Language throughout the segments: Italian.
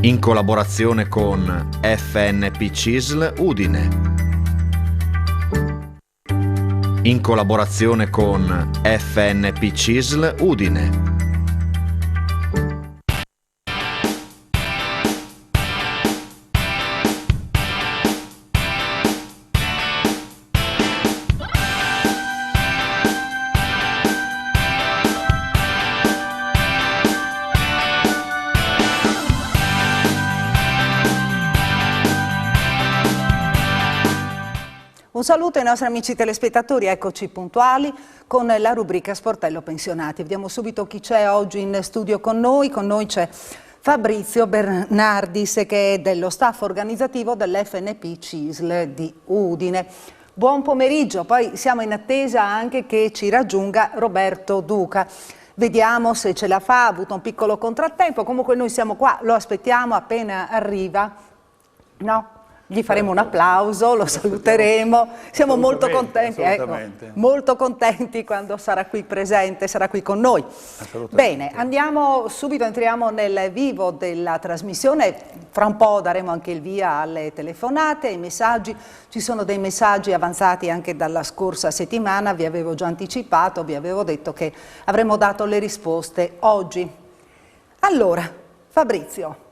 in collaborazione con FNP CISL Udine, in collaborazione con FNP CISL Udine. Un saluto ai nostri amici telespettatori, eccoci puntuali con la rubrica Sportello Pensionati. Vediamo subito chi c'è oggi in studio con noi. Con noi c'è Fabrizio Bernardis, che è dello staff organizzativo dell'FNP CISL di Udine. Buon pomeriggio, poi siamo in attesa anche che ci raggiunga Roberto Duca. Vediamo se ce la fa, ha avuto un piccolo contrattempo, comunque noi siamo qua, lo aspettiamo appena arriva, no? Gli faremo un applauso, lo saluteremo, siamo molto contenti, molto contenti quando sarà qui presente, sarà qui con noi. Bene, andiamo subito, entriamo nel vivo della trasmissione, fra un po' daremo anche il via alle telefonate, ai messaggi, ci sono dei messaggi avanzati anche dalla scorsa settimana, vi avevo già anticipato, vi avevo detto che avremmo dato le risposte oggi. Allora, Fabrizio,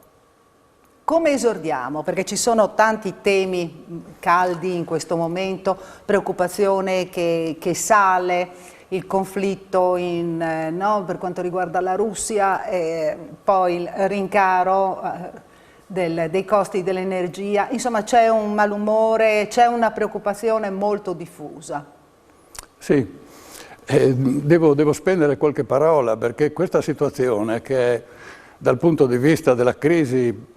come esordiamo? Perché ci sono tanti temi caldi in questo momento, preoccupazione che sale, il conflitto per quanto riguarda la Russia, poi il rincaro dei costi dell'energia, insomma c'è un malumore, c'è una preoccupazione molto diffusa. Sì, devo spendere qualche parola perché questa situazione che dal punto di vista della crisi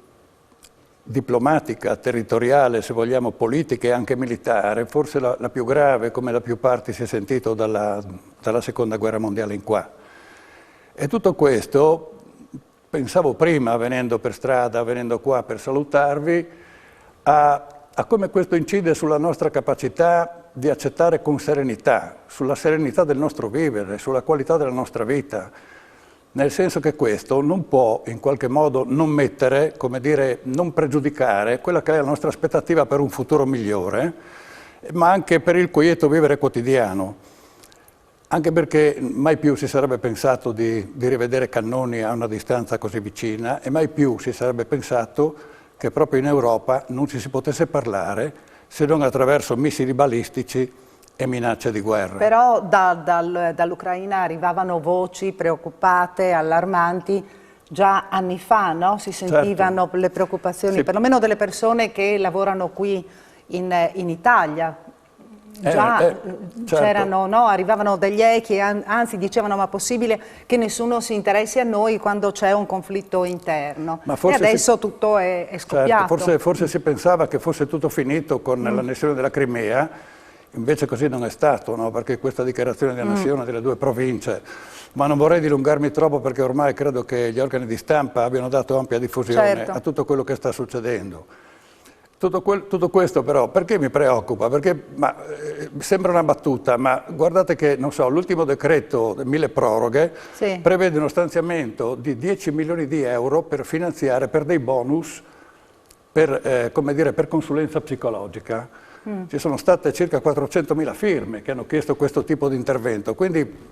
diplomatica, territoriale, se vogliamo, politica e anche militare, forse la più grave, come da più parti si è sentito dalla Seconda Guerra Mondiale in qua. E tutto questo, pensavo prima, venendo per strada, venendo qua per salutarvi, a come questo incide sulla nostra capacità di accettare con serenità, sulla serenità del nostro vivere, sulla qualità della nostra vita. Nel senso che questo non può in qualche modo non mettere, come dire, non pregiudicare quella che è la nostra aspettativa per un futuro migliore, ma anche per il quieto vivere quotidiano. Anche perché mai più si sarebbe pensato di rivedere cannoni a una distanza così vicina e mai più si sarebbe pensato che proprio in Europa non ci si potesse parlare se non attraverso missili balistici e minacce di guerra. Però dall'Ucraina arrivavano voci preoccupate, allarmanti, già anni fa, no? Si sentivano certo. Le preoccupazioni, sì. Perlomeno delle persone che lavorano qui in Italia. Già c'erano, certo. No? Arrivavano degli echi, anzi dicevano ma possibile che nessuno si interessi a noi quando c'è un conflitto interno. Ma e adesso tutto è scoppiato. Certo, forse si pensava che fosse tutto finito con l'annessione della Crimea. Invece così non è stato, no? Perché questa dichiarazione di annessione delle due province, ma non vorrei dilungarmi troppo perché ormai credo che gli organi di stampa abbiano dato ampia diffusione a tutto quello che sta succedendo. Tutto questo però, perché mi preoccupa? Perché sembra una battuta, ma guardate che, non so, l'ultimo decreto mille proroghe prevede uno stanziamento di 10 milioni di euro per finanziare, per dei bonus, come dire, per consulenza psicologica. Ci sono state circa 400.000 firme che hanno chiesto questo tipo di intervento, quindi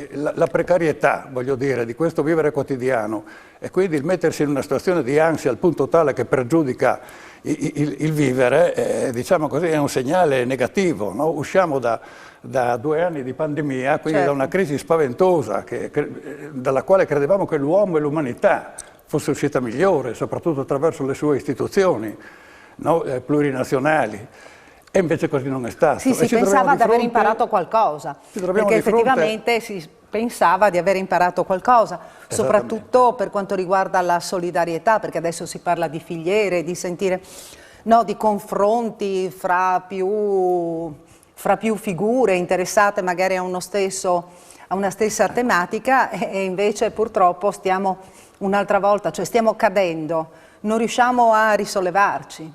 la precarietà, voglio dire, di questo vivere quotidiano e quindi il mettersi in una situazione di ansia al punto tale che pregiudica il vivere, diciamo così, è un segnale negativo, no? Usciamo da 2 anni di pandemia, quindi da una crisi spaventosa dalla quale credevamo che l'uomo e l'umanità fosse uscita migliore, soprattutto attraverso le sue istituzioni, no? Plurinazionali. E invece così non è stato. Sì, si pensava di aver imparato qualcosa, perché effettivamente si pensava di aver imparato qualcosa, soprattutto per quanto riguarda la solidarietà, perché adesso si parla di filiere, di sentire, no, di confronti fra più figure interessate magari a una stessa tematica e invece purtroppo stiamo un'altra volta, cioè stiamo cadendo, non riusciamo a risollevarci.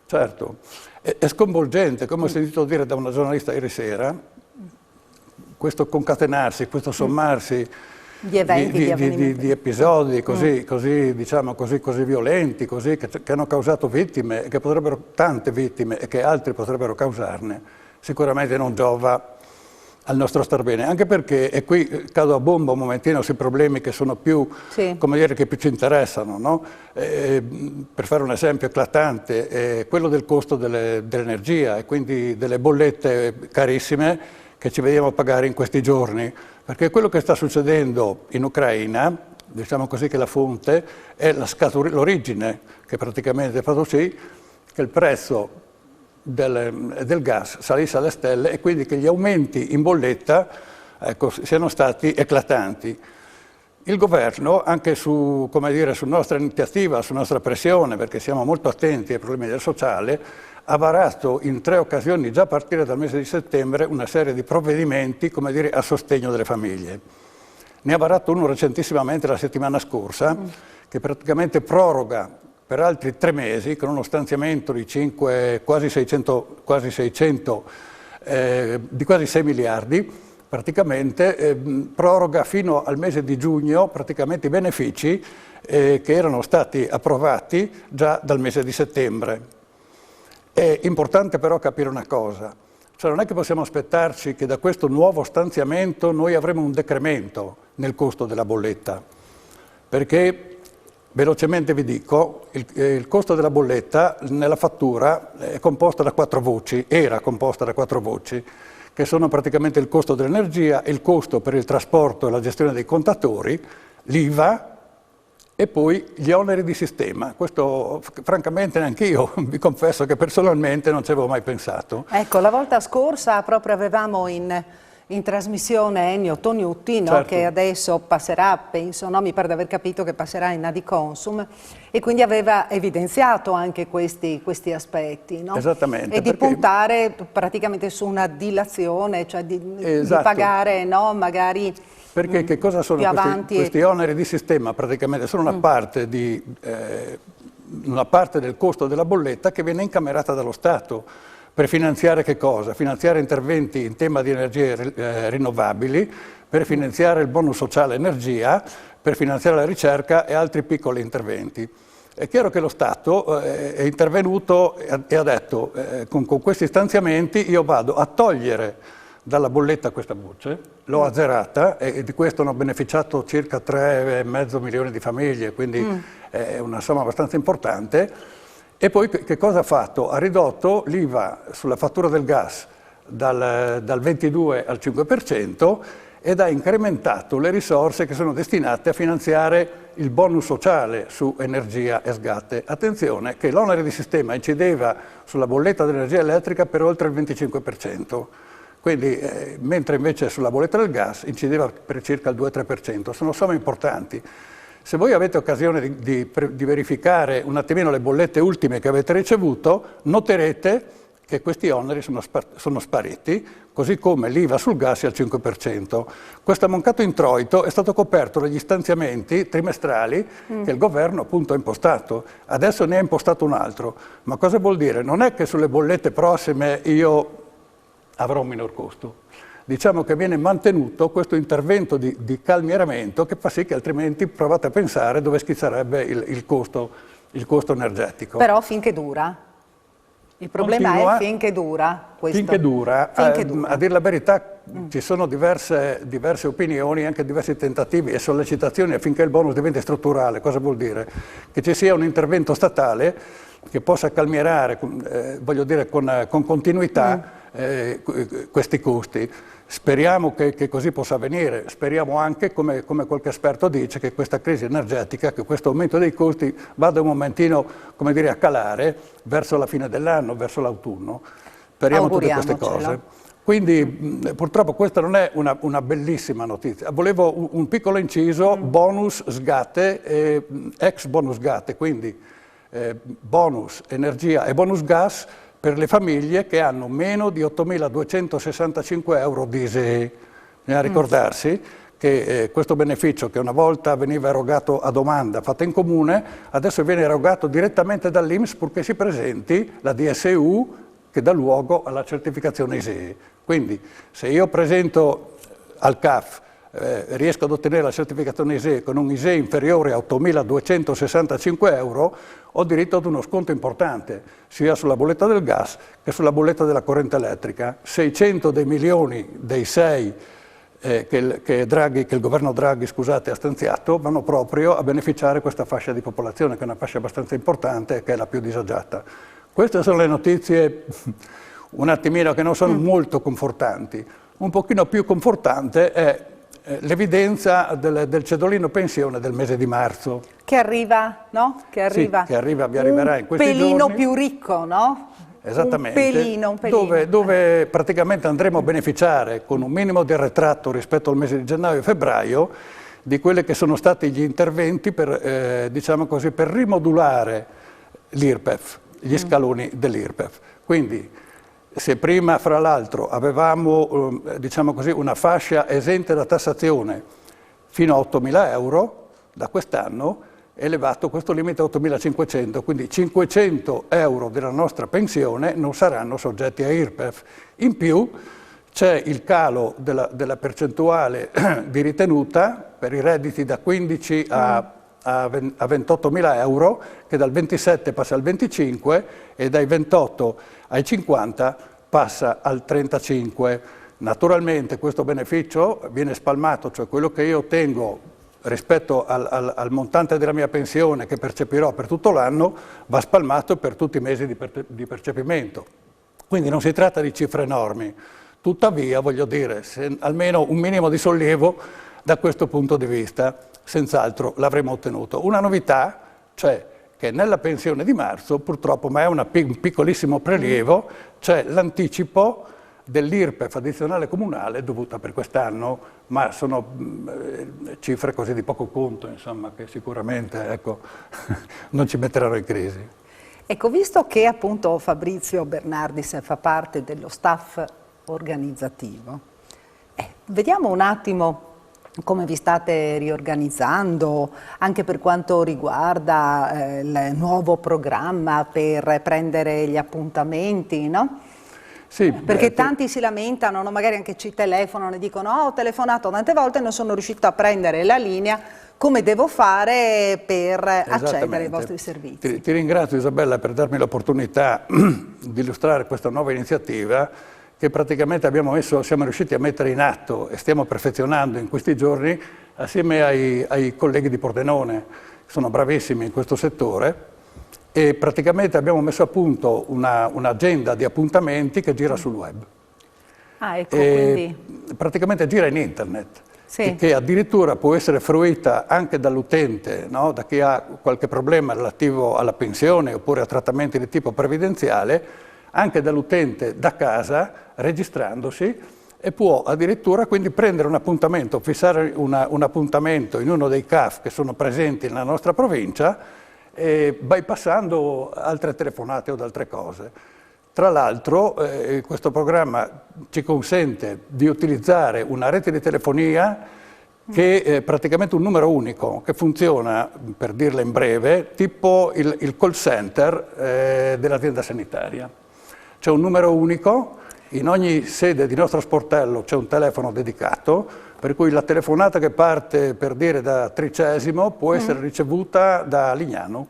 Certo. È sconvolgente, come ho sentito dire da una giornalista ieri sera, questo concatenarsi, questo sommarsi di eventi, di avvenimenti. Di episodi così violenti, che hanno causato vittime, che tante vittime e che altri potrebbero causarne, sicuramente non giova al nostro star bene, anche perché, e qui cado a bomba un momentino sui problemi che sono più, che più ci interessano, no? Per fare un esempio eclatante, quello del costo dell'energia e quindi delle bollette carissime che ci vediamo pagare in questi giorni, perché quello che sta succedendo in Ucraina, diciamo così che la fonte è l'origine, che praticamente ha fatto sì che il prezzo del gas salisse alle stelle e quindi che gli aumenti in bolletta siano stati eclatanti. Il governo, anche su nostra iniziativa, su nostra pressione, perché siamo molto attenti ai problemi del sociale, ha varato in 3 occasioni, già a partire dal mese di settembre, una serie di provvedimenti, a sostegno delle famiglie. Ne ha varato uno recentissimamente la settimana scorsa, che praticamente proroga per altri 3 mesi, con uno stanziamento di quasi 6 miliardi, praticamente proroga fino al mese di giugno praticamente i benefici che erano stati approvati già dal mese di settembre. È importante però capire una cosa, cioè non è che possiamo aspettarci che da questo nuovo stanziamento noi avremo un decremento nel costo della bolletta, perché velocemente vi dico, il costo della bolletta nella fattura è composta da 4 voci, era composta da 4 voci, che sono praticamente il costo dell'energia, il costo per il trasporto e la gestione dei contatori, l'IVA e poi gli oneri di sistema. Questo francamente neanche io, vi confesso che personalmente non ci avevo mai pensato. Ecco, la volta scorsa proprio avevamo in trasmissione Ennio Tognutti, no? Certo. Che adesso passerà, penso, no? Mi pare di aver capito che passerà in Adiconsum, e quindi aveva evidenziato anche questi aspetti, no? Esattamente. E di puntare praticamente su una dilazione, cioè di pagare, no? Magari perché che cosa sono questi oneri di sistema? Praticamente sono una parte del costo della bolletta che viene incamerata dallo Stato. Per finanziare che cosa? Finanziare interventi in tema di energie rinnovabili, per finanziare il bonus sociale energia, per finanziare la ricerca e altri piccoli interventi. È chiaro che lo Stato è intervenuto e ha detto con questi stanziamenti io vado a togliere dalla bolletta questa voce, l'ho azzerata e di questo hanno beneficiato circa 3,5 milioni di famiglie, quindi è una somma abbastanza importante. E poi che cosa ha fatto? Ha ridotto l'IVA sulla fattura del gas dal 22 al 5% ed ha incrementato le risorse che sono destinate a finanziare il bonus sociale su energia e sgatte. Attenzione che l'onere di sistema incideva sulla bolletta dell'energia elettrica per oltre il 25%, quindi, mentre invece sulla bolletta del gas incideva per circa il 2-3%. Sono somme importanti. Se voi avete occasione di verificare un attimino le bollette ultime che avete ricevuto, noterete che questi oneri sono spariti, così come l'IVA sul gas è al 5%. Questo mancato introito è stato coperto dagli stanziamenti trimestrali che il governo appunto ha impostato. Adesso ne ha impostato un altro. Ma cosa vuol dire? Non è che sulle bollette prossime io avrò un minor costo. Diciamo che viene mantenuto questo intervento di calmieramento che fa sì che altrimenti provate a pensare dove schizzerebbe il costo energetico. Però finché dura? Il problema è finché dura questo. Finché dura. A dire la verità ci sono diverse opinioni, anche diversi tentativi e sollecitazioni affinché il bonus diventi strutturale. Cosa vuol dire? Che ci sia un intervento statale che possa calmierare, voglio dire, con continuità questi costi. Speriamo che così possa avvenire, speriamo anche, come qualche esperto dice, che questa crisi energetica, che questo aumento dei costi vada un momentino, come dire, a calare verso la fine dell'anno, verso l'autunno. Speriamo tutte queste cose. Quindi purtroppo questa non è una bellissima notizia. Volevo un piccolo inciso, bonus sgatte, ex bonus sgatte, quindi bonus energia e bonus gas per le famiglie che hanno meno di 8.265 euro di ISEE. Bisogna ricordarsi che questo beneficio, che una volta veniva erogato a domanda fatta in comune, adesso viene erogato direttamente dall'INPS purché si presenti la DSU che dà luogo alla certificazione ISEE. Quindi se io presento al CAF riesco ad ottenere la certificazione ISEE con un ISEE inferiore a 8.265 euro, ho diritto ad uno sconto importante, sia sulla bolletta del gas che sulla bolletta della corrente elettrica. 600 dei milioni dei 6 che il governo Draghi, scusate, ha stanziato, vanno proprio a beneficiare questa fascia di popolazione, che è una fascia abbastanza importante e che è la più disagiata. Queste sono le notizie un attimino che non sono molto confortanti. Un pochino più confortante è l'evidenza del cedolino pensione del mese di marzo. Che arriva, no? Che arriva, sì, vi arriverà in questi giorni. Un pelino più ricco, no? Esattamente, un pelino. dove praticamente andremo a beneficiare con un minimo di arretrato rispetto al mese di gennaio e febbraio di quelli che sono stati gli interventi per, diciamo così, per rimodulare l'IRPEF, gli scaloni dell'IRPEF. Quindi, se prima, fra l'altro, avevamo diciamo così, una fascia esente da tassazione fino a 8.000 euro, da quest'anno è elevato questo limite a 8.500, quindi 500 euro della nostra pensione non saranno soggetti a IRPEF. In più c'è il calo della percentuale di ritenuta per i redditi da 15 a 28.000 euro, che dal 27 passa al 25 e dai 28 ai 50 passa al 35. Naturalmente questo beneficio viene spalmato, cioè quello che io ottengo rispetto al montante della mia pensione che percepirò per tutto l'anno, va spalmato per tutti i mesi di percepimento. Quindi non si tratta di cifre enormi, tuttavia voglio dire, almeno un minimo di sollievo da questo punto di vista, senz'altro l'avremo ottenuto. Una novità c'è che nella pensione di marzo, purtroppo, ma è un piccolissimo prelievo, c'è l'anticipo dell'IRPEF addizionale comunale dovuta per quest'anno, ma sono cifre così di poco conto, insomma, che sicuramente ecco, non ci metteranno in crisi. Ecco, visto che appunto Fabrizio Bernardis fa parte dello staff organizzativo, vediamo un attimo come vi state riorganizzando, anche per quanto riguarda il nuovo programma per prendere gli appuntamenti, no? Sì, perché tanti si lamentano, no? Magari anche ci telefonano e dicono ho telefonato tante volte e non sono riuscito a prendere la linea, come devo fare per accedere ai vostri servizi? Ti ringrazio Isabella per darmi l'opportunità di illustrare questa nuova iniziativa che praticamente siamo riusciti a mettere in atto e stiamo perfezionando in questi giorni assieme ai colleghi di Pordenone, che sono bravissimi in questo settore, e praticamente abbiamo messo a punto un'agenda di appuntamenti che gira sul web. Ah, ecco, quindi praticamente gira in internet, sì, che addirittura può essere fruita anche dall'utente, no? Da chi ha qualche problema relativo alla pensione oppure a trattamenti di tipo previdenziale, anche dall'utente da casa, registrandosi, e può addirittura quindi prendere un appuntamento, fissare un appuntamento in uno dei CAF che sono presenti nella nostra provincia, bypassando altre telefonate o altre cose. Tra l'altro questo programma ci consente di utilizzare una rete di telefonia che è praticamente un numero unico, che funziona, per dirla in breve, tipo il call center dell'azienda sanitaria. C'è un numero unico, in ogni sede di nostro sportello c'è un telefono dedicato, per cui la telefonata che parte, per dire, da Tricesimo può essere ricevuta da Lignano,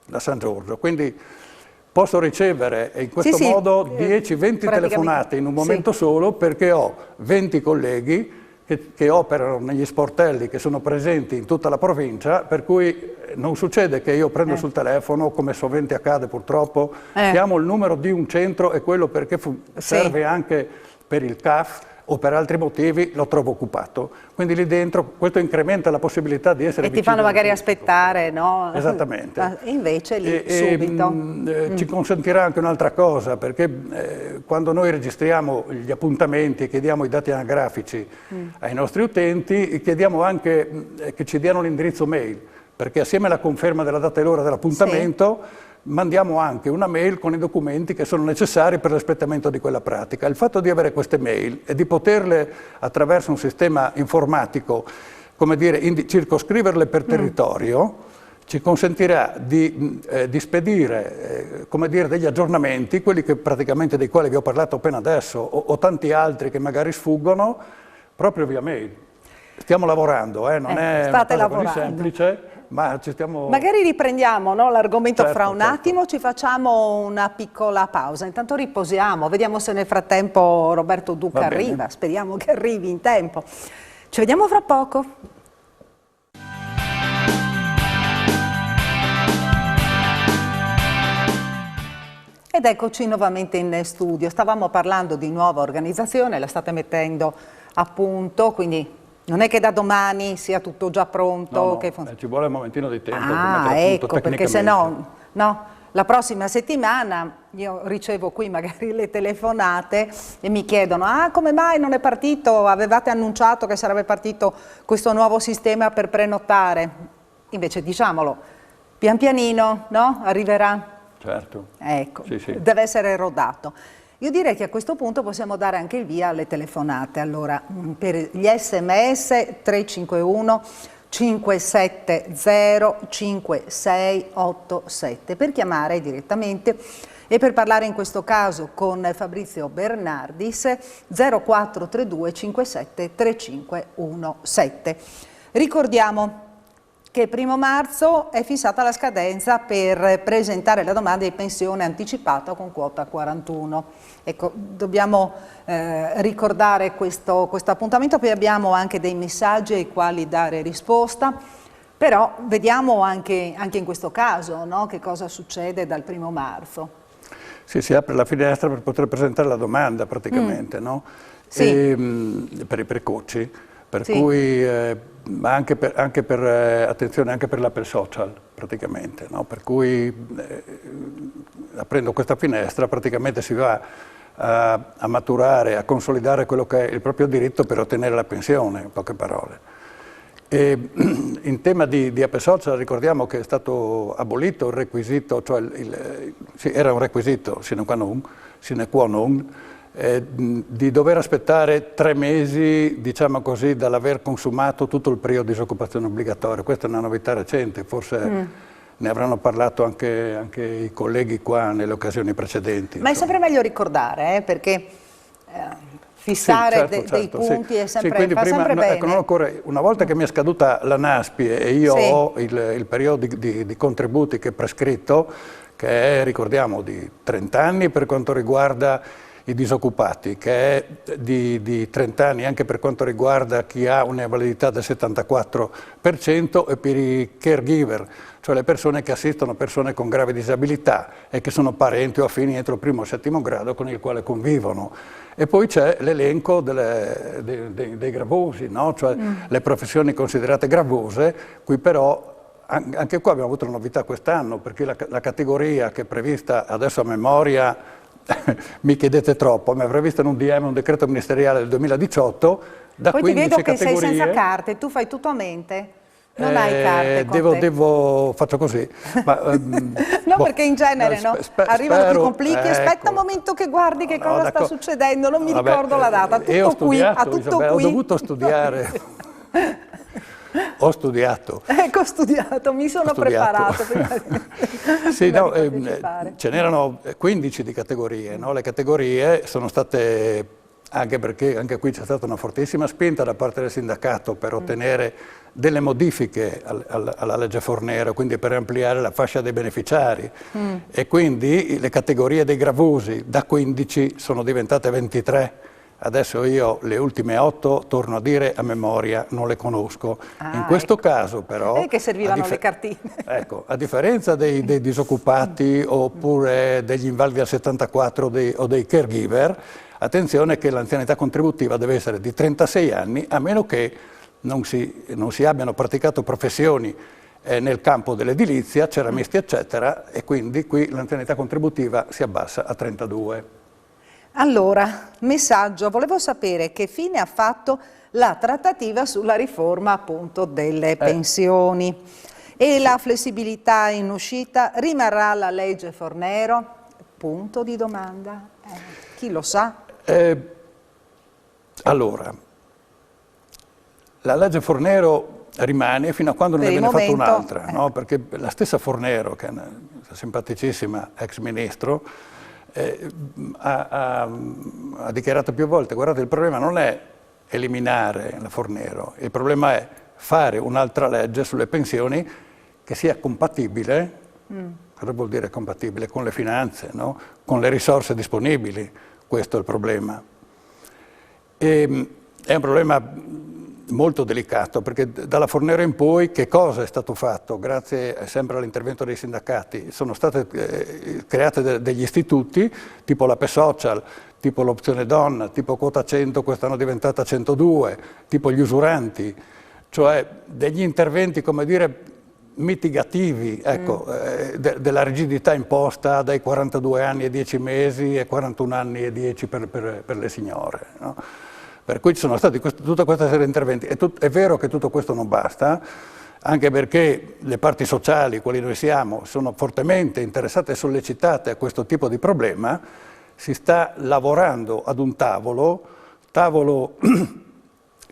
da San Giorgio. Quindi posso ricevere in questo modo 10-20 telefonate in un momento solo, perché ho 20 colleghi che operano negli sportelli che sono presenti in tutta la provincia, per cui non succede che io prendo sul telefono, come sovente accade purtroppo, chiamo il numero di un centro e quello perché serve anche per il CAF o per altri motivi lo trovo occupato. Quindi lì dentro questo incrementa la possibilità di essere vicino. E ti fanno magari aspettare, no? Esattamente. E invece lì subito. Ci consentirà anche un'altra cosa, perché quando noi registriamo gli appuntamenti e chiediamo i dati anagrafici ai nostri utenti, chiediamo anche che ci diano l'indirizzo mail, perché assieme alla conferma della data e l'ora dell'appuntamento mandiamo anche una mail con i documenti che sono necessari per l'espletamento di quella pratica. Il fatto di avere queste mail e di poterle, attraverso un sistema informatico, come dire, circoscriverle per territorio, ci consentirà di spedire, come dire, degli aggiornamenti, quelli che praticamente dei quali vi ho parlato appena adesso, o tanti altri che magari sfuggono, proprio via mail. Stiamo lavorando, non è una cosa così lavorando. semplice, ma ci stiamo... Magari riprendiamo, no, l'argomento Certo, fra un certo. attimo, ci facciamo una piccola pausa, intanto riposiamo, vediamo se nel frattempo Roberto Duca Va bene. arriva, speriamo che arrivi in tempo. Ci vediamo fra poco. Ed eccoci nuovamente in studio. Stavamo parlando di nuova organizzazione, la state mettendo a punto, quindi non è che da domani sia tutto già pronto. No, che ci vuole un momentino di tempo. ecco, perché se no, la prossima settimana io ricevo qui magari le telefonate e mi chiedono: ah, come mai non è partito? Avevate annunciato che sarebbe partito questo nuovo sistema per prenotare. Invece diciamolo, pian pianino, no? Arriverà. Certo. Ecco, Sì. deve essere rodato. Io direi che a questo punto possiamo dare anche il via alle telefonate. Allora, per gli SMS 351 570 5687 per chiamare direttamente e per parlare in questo caso con Fabrizio Bernardis 0432 57 3517. Ricordiamo che 1° marzo è fissata la scadenza per presentare la domanda di pensione anticipata con quota 41. Ecco, dobbiamo ricordare questo appuntamento, poi abbiamo anche dei messaggi ai quali dare risposta, però vediamo anche in questo caso, no, che cosa succede dal 1° marzo. Sì, si apre la finestra per poter presentare la domanda praticamente, no? Sì. Per i precoci, per Sì. cui... ma anche per attenzione anche per l'Apple Social praticamente, no? Per cui aprendo questa finestra praticamente si va a maturare, a consolidare quello che è il proprio diritto per ottenere la pensione, in poche parole. E in tema di Apple Social ricordiamo che è stato abolito il requisito, cioè sì, era un requisito sine qua non, di dover aspettare 3 mesi, diciamo così, dall'aver consumato tutto il periodo di disoccupazione obbligatoria. Questa è una novità recente, forse ne avranno parlato anche i colleghi qua nelle occasioni precedenti. Ma è sempre meglio ricordare, perché fissare Sì, dei punti è sempre, quindi fa prima, sempre bene. Ecco, non occorre, una volta che mi è scaduta la NASPI e io Sì. ho il periodo di contributi che è prescritto, che è, ricordiamo, di 30 anni per quanto riguarda i disoccupati, che è di 30 anni anche per quanto riguarda chi ha una validità del 74% e per i caregiver, cioè le persone che assistono persone con gravi disabilità e che sono parenti o affini entro il 1° o 7° grado con il quale convivono. E poi c'è l'elenco dei gravosi, no? Cioè le professioni considerate gravose, qui però anche qua abbiamo avuto una novità quest'anno, perché la categoria che è prevista adesso a memoria, mi chiedete troppo, ma è prevista in un DM, un decreto ministeriale del 2018, da Poi 15 ti vedo che categorie. sei senza carte, tu fai tutto a mente? Non hai carte con te? Faccio così. Ma, no, perché in genere arrivano più complichi, aspetta un momento che guardi che cosa sta succedendo, non mi ricordo la data, tutto io ho qui, studiato, tutto Isabella, qui. ho dovuto studiare. Ho studiato. Ecco, ho studiato, mi sono preparato prima sì, prima no, di partecipare. ce n'erano 15 di categorie, no? Le categorie sono state, anche perché anche qui c'è stata una fortissima spinta da parte del sindacato per ottenere delle modifiche alla legge Fornero, quindi per ampliare la fascia dei beneficiari. E quindi le categorie dei gravosi da 15 sono diventate 23. Adesso io le ultime 8, torno a dire a memoria, non le conosco. In questo caso però... che servivano le cartine. Ecco, a differenza dei disoccupati oppure degli invalidi al 74 o dei caregiver, attenzione che l'anzianità contributiva deve essere di 36 anni, a meno che non si abbiano praticato professioni nel campo dell'edilizia, ceramisti eccetera, e quindi qui l'anzianità contributiva si abbassa a 32. Allora, messaggio, volevo sapere che fine ha fatto la trattativa sulla riforma appunto delle pensioni e la flessibilità in uscita, rimarrà la legge Fornero? Punto di domanda, chi lo sa? Allora, la legge Fornero rimane fino a quando non ne viene fatta un'altra, no? Perché la stessa Fornero, che è una simpaticissima ex ministro, ha dichiarato più volte: guardate, il problema non è eliminare la Fornero, il problema è fare un'altra legge sulle pensioni che sia compatibile, cosa vuol dire compatibile? Con le finanze, no? Con le risorse disponibili, questo è il problema. E è un problema molto delicato, perché dalla Fornero in poi che cosa è stato fatto? Grazie sempre all'intervento dei sindacati, sono state create degli istituti, tipo l'Ape Social, tipo l'Opzione Donna, tipo Quota 100, quest'anno diventata 102, tipo gli usuranti, cioè degli interventi, come dire, mitigativi, ecco, della rigidità imposta dai 42 anni e 10 mesi e 41 anni e 10 per le signore, no? Per cui ci sono stati tutta questa serie di interventi. È vero che tutto questo non basta, anche perché le parti sociali, quali noi siamo, sono fortemente interessate e sollecitate a questo tipo di problema. Si sta lavorando ad un tavolo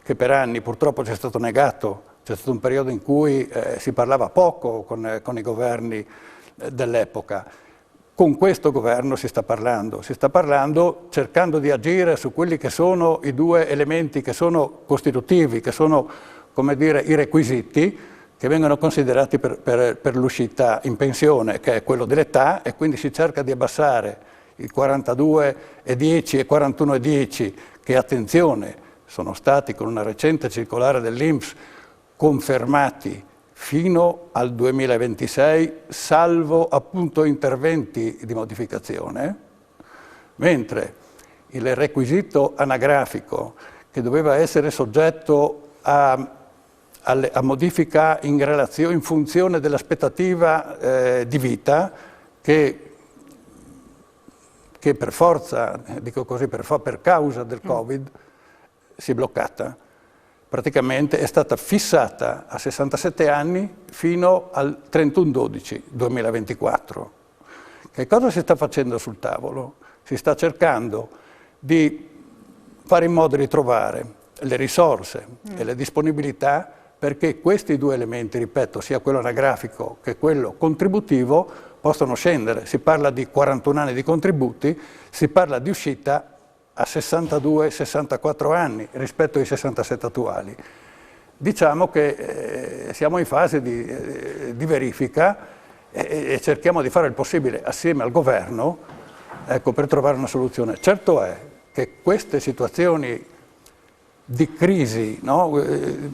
che per anni purtroppo ci è stato negato. C'è stato un periodo in cui si parlava poco con i governi dell'epoca. Con questo governo si sta parlando per di agire su quelli che sono i due elementi che sono costitutivi, che sono, come dire, i requisiti che vengono considerati per l'uscita in pensione, che è quello dell'età, e quindi si cerca di abbassare i 42,10 e 41,10, che, attenzione, sono stati con una recente circolare dell'INPS confermati fino al 2026, salvo appunto interventi di modificazione, mentre il requisito anagrafico, che doveva essere soggetto a modifica in funzione dell'aspettativa di vita, che per forza, dico così, per causa del Covid, si è bloccata. Praticamente è stata fissata a 67 anni fino al 31/12/2024. Che cosa si sta facendo sul tavolo? Si sta cercando di fare in modo di trovare le risorse e le disponibilità perché questi due elementi, ripeto, sia quello anagrafico che quello contributivo, possono scendere. Si parla di 41 anni di contributi, si parla di uscita a 62-64 anni rispetto ai 67 attuali. Diciamo che siamo in fase di verifica e cerchiamo di fare il possibile assieme al governo, ecco, per trovare una soluzione. Certo è che queste situazioni di crisi, no?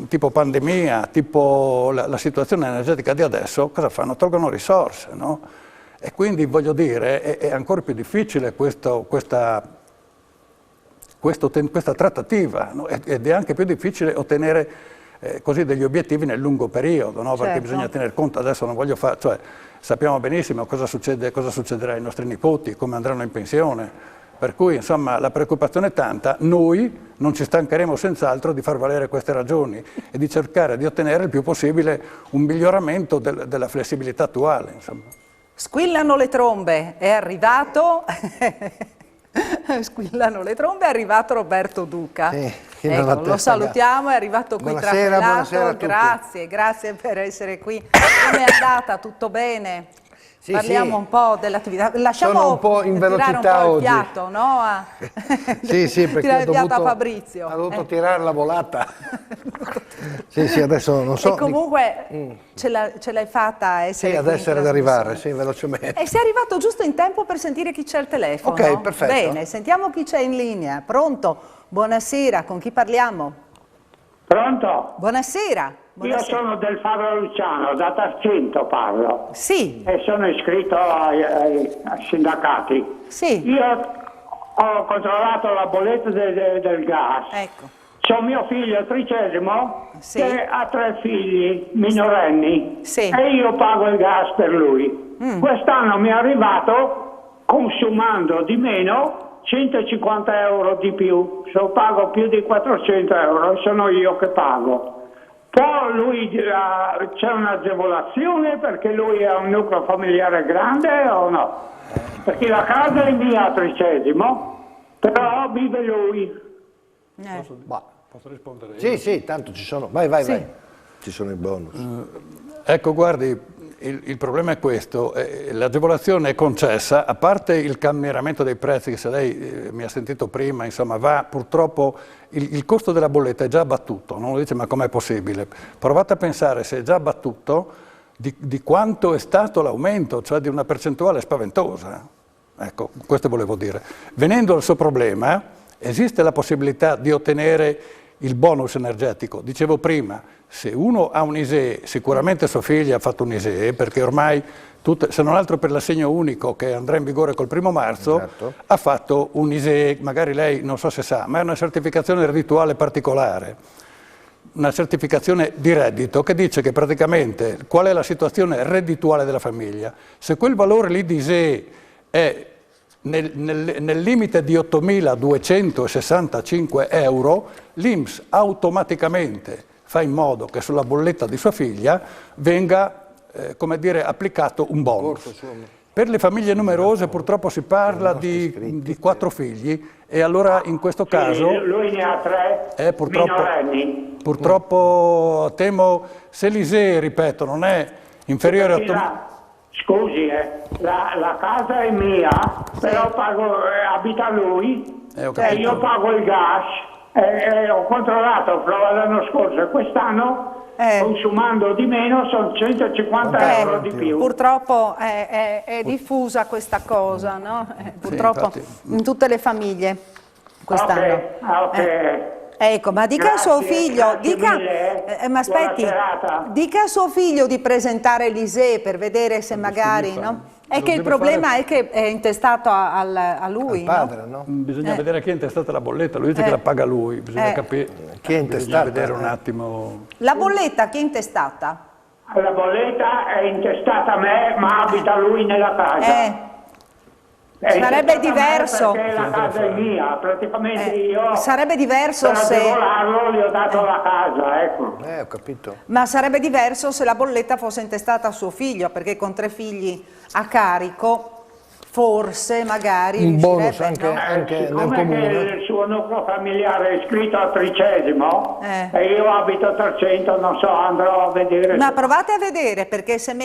Tipo pandemia, tipo la situazione energetica di adesso, cosa fanno? Tolgono risorse, no? E quindi voglio dire, è ancora più difficile questa trattativa, no? Ed è anche più difficile ottenere così degli obiettivi nel lungo periodo, no? Perché bisogna tener conto, adesso non voglio fare, cioè sappiamo benissimo cosa succederà ai nostri nipoti, come andranno in pensione, per cui insomma la preoccupazione è tanta. Noi non ci stancheremo senz'altro di far valere queste ragioni e di cercare di ottenere il più possibile un miglioramento della flessibilità attuale, insomma. Squillano le trombe, è arrivato... Squillano le trombe, è arrivato Roberto Duca. Sì, ecco, lo salutiamo, è arrivato qui trapellato. Grazie per essere qui. Come è andata? Tutto bene? Sì, Parliamo un po' dell'attività. Lasciamo sono un po' in velocità un po' oggi. Il fiato, no? Sì, perché ha dovuto tirare la volata. sì, adesso non so. E comunque ce l'hai fatta a essere ad arrivare, velocemente. E sei arrivato giusto in tempo per sentire chi c'è al telefono. Ok, perfetto. Bene, sentiamo chi c'è in linea. Pronto? Buonasera, con chi parliamo? Pronto? Buonasera. Io sono del Faro Luciano, da Tarcinto parlo. Sì. E sono iscritto ai sindacati. Sì. Io ho controllato la bolletta del gas. Ecco. C'ho mio figlio tredicesimo che ha 3 figli minorenni. Sì. E io pago il gas per lui. Quest'anno mi è arrivato, consumando di meno, 150 euro di più. Se pago più di 400 euro, sono io che pago. Poi lui c'è un'agevolazione perché lui ha un nucleo familiare grande o no? Perché la casa è mia a tredicesimo, però vive lui. Posso rispondere io? Sì, tanto ci sono. Vai. Ci sono i bonus. Ecco, guardi, il problema è questo, l'agevolazione è concessa, a parte il cambiamento dei prezzi, che se lei mi ha sentito prima, insomma, va purtroppo, il costo della bolletta è già abbattuto, non lo dice ma com'è possibile? Provate a pensare, se è già abbattuto, di quanto è stato l'aumento, cioè di una percentuale spaventosa. Ecco, questo volevo dire. Venendo al suo problema, esiste la possibilità di ottenere il bonus energetico. Dicevo prima, se uno ha un ISEE, sicuramente sua figlia ha fatto un ISEE, perché ormai, se non altro per l'assegno unico che andrà in vigore col 1° marzo, Esatto. ha fatto un ISEE, magari lei non so se sa, ma è una certificazione reddituale particolare, una certificazione di reddito che dice che praticamente qual è la situazione reddituale della famiglia. Se quel valore lì di ISEE è nel limite di 8.265 euro, l'INPS automaticamente fa in modo che sulla bolletta di sua figlia venga come dire, applicato un bonus. Per le famiglie numerose purtroppo si parla di 4 figli e allora in questo caso... Lui ne ha 3 minorenni. Purtroppo temo, se l'ISEE, ripeto, non è inferiore a... Scusi, la casa è mia, però abita lui e io pago il gas. Ho controllato l'anno scorso e quest'anno consumando di meno sono 150 euro di più. Purtroppo è diffusa questa cosa, no? Purtroppo in tutte le famiglie quest'anno. Ecco, ma dica a suo figlio, ma aspetti, dica a suo figlio di presentare l'ISEE per vedere se magari, no? È che il problema è che è intestato a lui, al padre, no? Bisogna vedere chi è intestata la bolletta, lui dice che la paga lui, bisogna capire, chi è intestata, vedere un attimo. La bolletta chi è intestata? La bolletta è intestata a me, ma abita lui nella casa. Sarebbe diverso. Perché la casa è mia, praticamente io sarebbe diverso per se agevolarlo gli ho dato la casa, ecco. Ho capito. Ma sarebbe diverso se la bolletta fosse intestata a suo figlio, perché con 3 figli a carico forse magari un bonus no? anche nel Siccome comune. il suo nucleo familiare è iscritto al 30° e io abito a 300, non so, andrò a vedere. Ma provate a vedere, perché se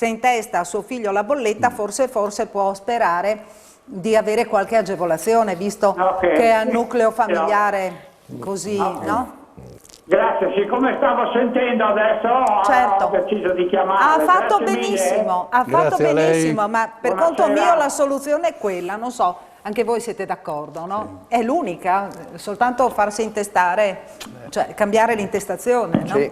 intesta a suo figlio la bolletta forse può sperare di avere qualche agevolazione, visto che ha un nucleo familiare così, no? Grazie, siccome stavo sentendo adesso ho deciso di chiamare. Ha fatto benissimo, ma per conto mio la soluzione è quella, non so, anche voi siete d'accordo, no? È l'unica, soltanto farsi intestare, cioè cambiare l'intestazione, no? Sì.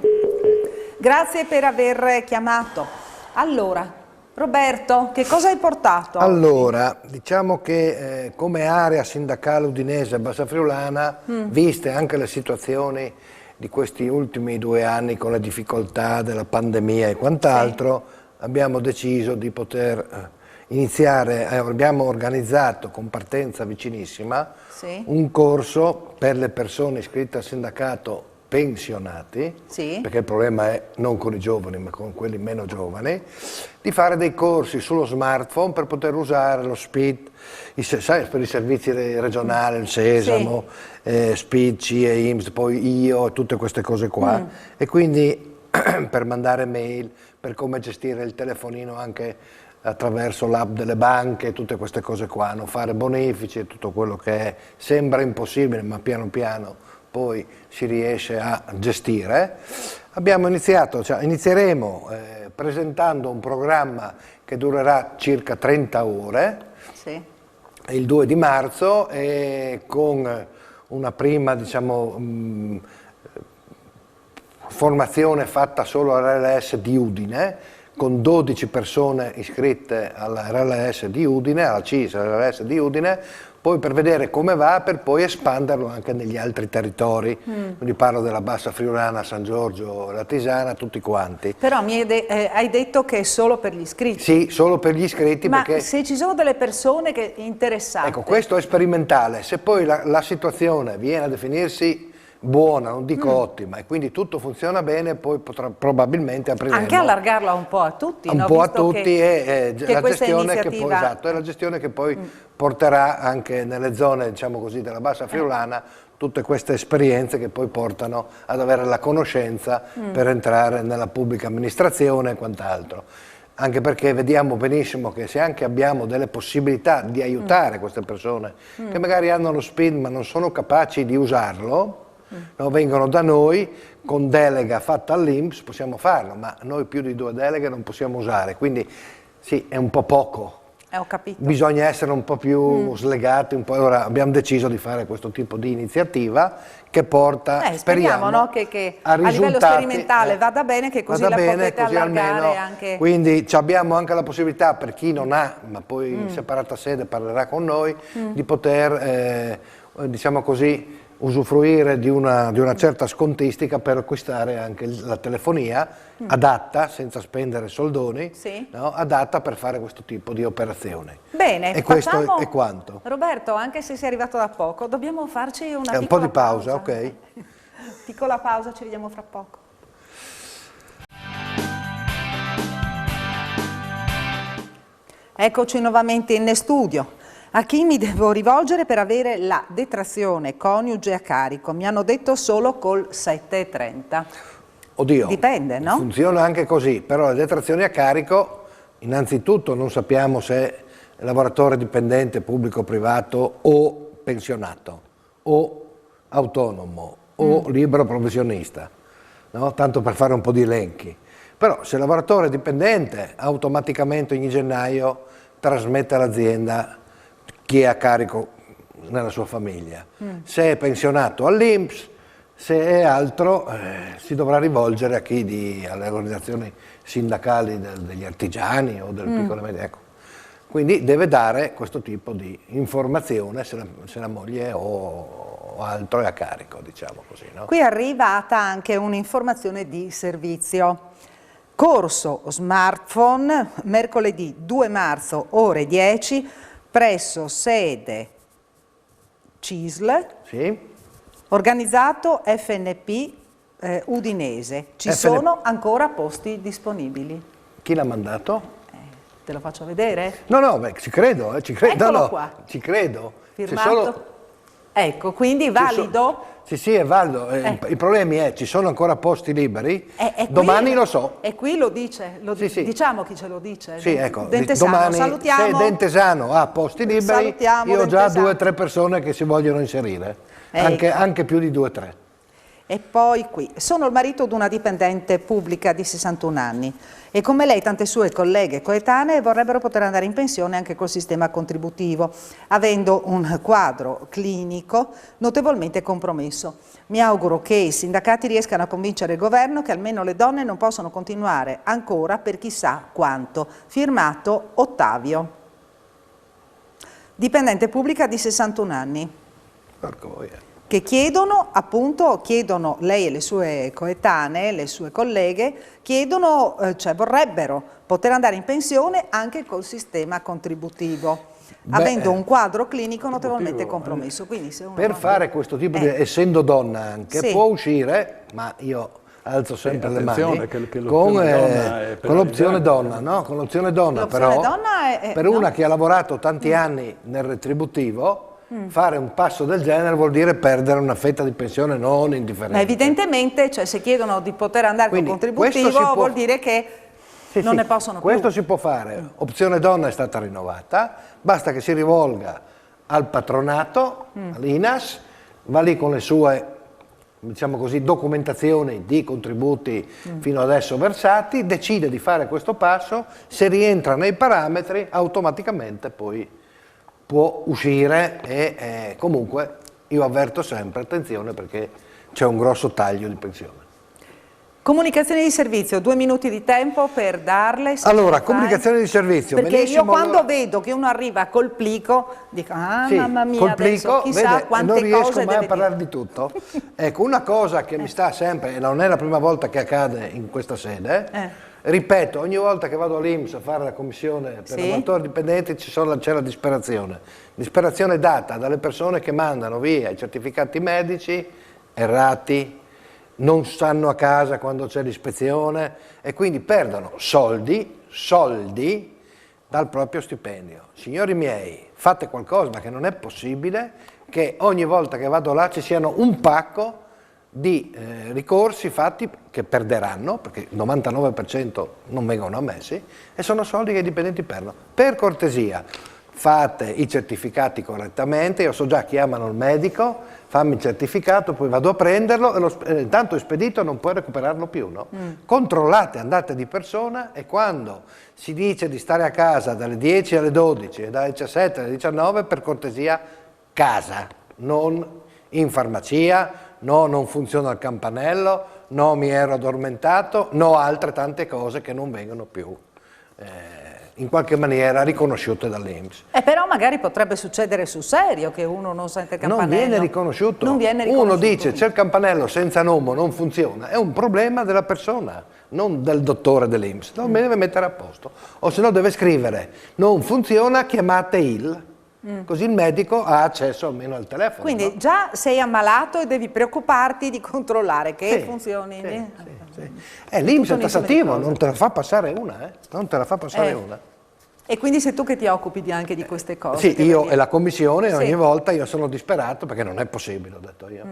Grazie per aver chiamato. Allora, Roberto, che cosa hai portato? Allora, diciamo che come area sindacale udinese Bassa Friulana, viste anche le situazioni di questi ultimi 2 anni con le difficoltà della pandemia e quant'altro, abbiamo deciso di poter iniziare, abbiamo organizzato con partenza vicinissima un corso per le persone iscritte al sindacato pensionati, perché il problema è non con i giovani ma con quelli meno giovani, di fare dei corsi sullo smartphone per poter usare lo SPID, per i servizi regionali, il Sesamo, SPID, CIE, INPS, poi io, tutte queste cose qua. E quindi per mandare mail, per come gestire il telefonino anche attraverso l'app delle banche, tutte queste cose qua, non fare bonifici e tutto quello che è. Sembra impossibile, ma piano piano poi si riesce a gestire. Abbiamo iniziato, inizieremo presentando un programma che durerà circa 30 ore, il 2 di marzo, e con una prima formazione fatta solo all'RLS di Udine, con 12 persone iscritte all'RLS di Udine, alla CIS RLS di Udine, poi per vedere come va, per poi espanderlo anche negli altri territori. Quindi parlo della Bassa Friulana, San Giorgio, la Tisana, tutti quanti. Però hai detto che è solo per gli iscritti. Sì, solo per gli iscritti. Ma perché se ci sono delle persone interessate... Ecco, questo è sperimentale. Se poi la situazione viene a definirsi buona, non dico ottima, e quindi tutto funziona bene, poi probabilmente apriremo anche allargarla un po' a tutti, un po' a tutti, e la gestione che poi, è la gestione che poi porterà anche nelle zone, diciamo così, della Bassa Friulana tutte queste esperienze che poi portano ad avere la conoscenza per entrare nella pubblica amministrazione e quant'altro. Anche perché vediamo benissimo che se anche abbiamo delle possibilità di aiutare queste persone che magari hanno lo SPID ma non sono capaci di usarlo, no, vengono da noi con delega fatta all'INPS, possiamo farlo, ma noi più di 2 deleghe non possiamo usare, quindi sì, è un po' poco. Ho capito. Bisogna essere un po' più slegati, un po'. Allora abbiamo deciso di fare questo tipo di iniziativa che porta, speriamo, no, che a livello sperimentale vada bene, che così la potete così allargare almeno, anche. Quindi abbiamo anche la possibilità, per chi non ha, ma poi in separata sede parlerà con noi, di poter, diciamo così, usufruire di una certa scontistica per acquistare anche la telefonia adatta, senza spendere soldoni, no? Adatta per fare questo tipo di operazioni. Bene, e questo è quanto. Roberto, anche se sei arrivato da poco, dobbiamo farci una piccola un po' di pausa, pausa. ok? Piccola pausa, ci vediamo fra poco. Eccoci nuovamente in studio. A chi mi devo rivolgere per avere la detrazione coniuge a carico? Mi hanno detto solo col 730. Oddio, dipende, no? Funziona anche così, però le detrazioni a carico, innanzitutto non sappiamo se è lavoratore dipendente, pubblico o privato, o pensionato, o autonomo, o libero professionista, no? Tanto per fare un po' di elenchi. Però se il lavoratore è dipendente, automaticamente ogni gennaio trasmette all'azienda chi è a carico nella sua famiglia. Se è pensionato all'INPS, se è altro si dovrà rivolgere a chi alle organizzazioni sindacali degli artigiani o del piccolo e medio. Ecco. Quindi deve dare questo tipo di informazione se la moglie o altro è a carico, diciamo così. No? Qui è arrivata anche un'informazione di servizio. Corso smartphone, mercoledì 2 marzo, ore 10, presso sede CISL, sì. Organizzato FNP Udinese. Ci sono ancora posti disponibili. Chi l'ha mandato? Te lo faccio vedere? No, beh, ci credo, ci credo. Eccolo qua. Ci credo. Firmato? Ecco, quindi valido? Sì, è valido. I problemi è, ci sono ancora posti liberi? Domani lo so. E qui lo dice, sì. Diciamo chi ce lo dice. Sì, ecco, Dentesano, domani salutiamo. se Dentesano ha posti liberi, Salutiamo io ho già Dentesano. 2 o 3 persone che si vogliono inserire, anche più di 2 o 3. E poi qui, sono il marito di una dipendente pubblica di 61 anni e come lei tante sue colleghe coetanee vorrebbero poter andare in pensione anche col sistema contributivo, avendo un quadro clinico notevolmente compromesso. Mi auguro che i sindacati riescano a convincere il governo che almeno le donne non possono continuare ancora per chissà quanto. Firmato Ottavio. Dipendente pubblica di 61 anni. Porco boia. Che chiedono, lei e le sue coetanee, le sue colleghe, vorrebbero poter andare in pensione anche col sistema contributivo, avendo un quadro clinico notevolmente compromesso. Quindi se uno per fare questo tipo di, essendo donna anche, può uscire, ma io alzo sempre le mani, con l'opzione donna, no? Con l'opzione donna, però, per una che ha lavorato tanti anni nel retributivo, fare un passo del genere vuol dire perdere una fetta di pensione non indifferente. Ma evidentemente, se chiedono di poter andare col contributivo, vuol dire che non ne possono più. Questo si può fare. Opzione donna è stata rinnovata, basta che si rivolga al patronato, all'INAS, va lì con le sue, diciamo così, documentazioni di contributi fino adesso versati, decide di fare questo passo, se rientra nei parametri automaticamente poi può uscire e comunque io avverto sempre, attenzione perché c'è un grosso taglio di pensione. Comunicazioni di servizio, 2 minuti di tempo per darle. Allora, comunicazioni di servizio. Perché io quando vedo che uno arriva col plico, dico, mamma mia, col plico, chissà quante non riesco cose mai a deve parlare di tutto. Ecco, una cosa che mi sta sempre, e non è la prima volta che accade in questa sede, ripeto, ogni volta che vado all'INPS a fare la commissione per lavoratori dipendenti c'è la disperazione. Disperazione data dalle persone che mandano via i certificati medici errati, non stanno a casa quando c'è l'ispezione e quindi perdono soldi dal proprio stipendio. Signori miei, fate qualcosa, ma che non è possibile che ogni volta che vado là ci siano un pacco di ricorsi fatti che perderanno, perché il 99% non vengono ammessi, e sono soldi che i dipendenti perdono. Per cortesia, fate i certificati correttamente, io so già, chiamano il medico, fammi il certificato, poi vado a prenderlo e intanto è spedito, non puoi recuperarlo più, no? Controllate, andate di persona, e quando si dice di stare a casa dalle 10 alle 12 e dalle 17 alle 19, per cortesia, casa, non in farmacia, no, non funziona il campanello, no, mi ero addormentato, no, altre tante cose che non vengono più in qualche maniera riconosciute dall'INPS. Però magari potrebbe succedere sul serio che uno non sente il campanello. Non viene riconosciuto. Non viene riconosciuto. Uno dice c'è il campanello senza nome, non funziona, è un problema della persona, non del dottore dell'INPS, non mi deve mettere a posto, o se no deve scrivere non funziona, chiamate il... Così il medico ha accesso almeno al telefono. Quindi no? già sei ammalato e devi preoccuparti di controllare che funzioni. L'INPS è tassativo, non te la fa passare una, non te la fa passare una. E quindi sei tu che ti occupi anche di queste cose? Sì, io e la commissione, ogni volta io sono disperato perché non è possibile, ho detto io.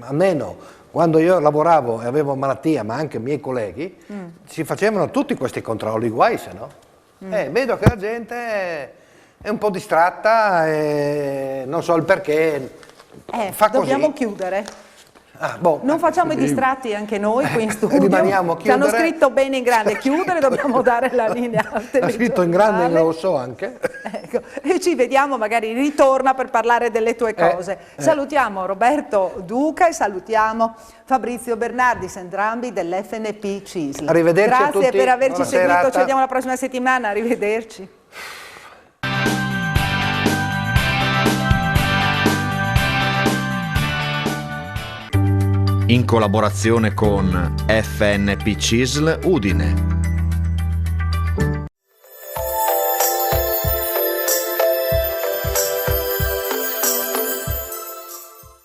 Almeno quando io lavoravo e avevo malattia, ma anche i miei colleghi, si facevano tutti questi controlli, guai se no. Vedo che la gente è un po' distratta e non so il perché. Fa così. Dobbiamo chiudere. Non facciamo i distratti anche noi qui in studio. Rimaniamo a Ci hanno chiudere. scritto bene in grande chiudere, dobbiamo dare la linea al telegiornale. Ha scritto in grande in rosso anche. Ecco. E ci vediamo, magari ritorna per parlare delle tue cose. Salutiamo Roberto Duca e salutiamo Fabrizio Bernardis, entrambi dell'FNP CISL. Arrivederci a tutti. Grazie per averci Buona seguito, serata. ci vediamo la prossima settimana, arrivederci. In collaborazione con FNP CISL Udine.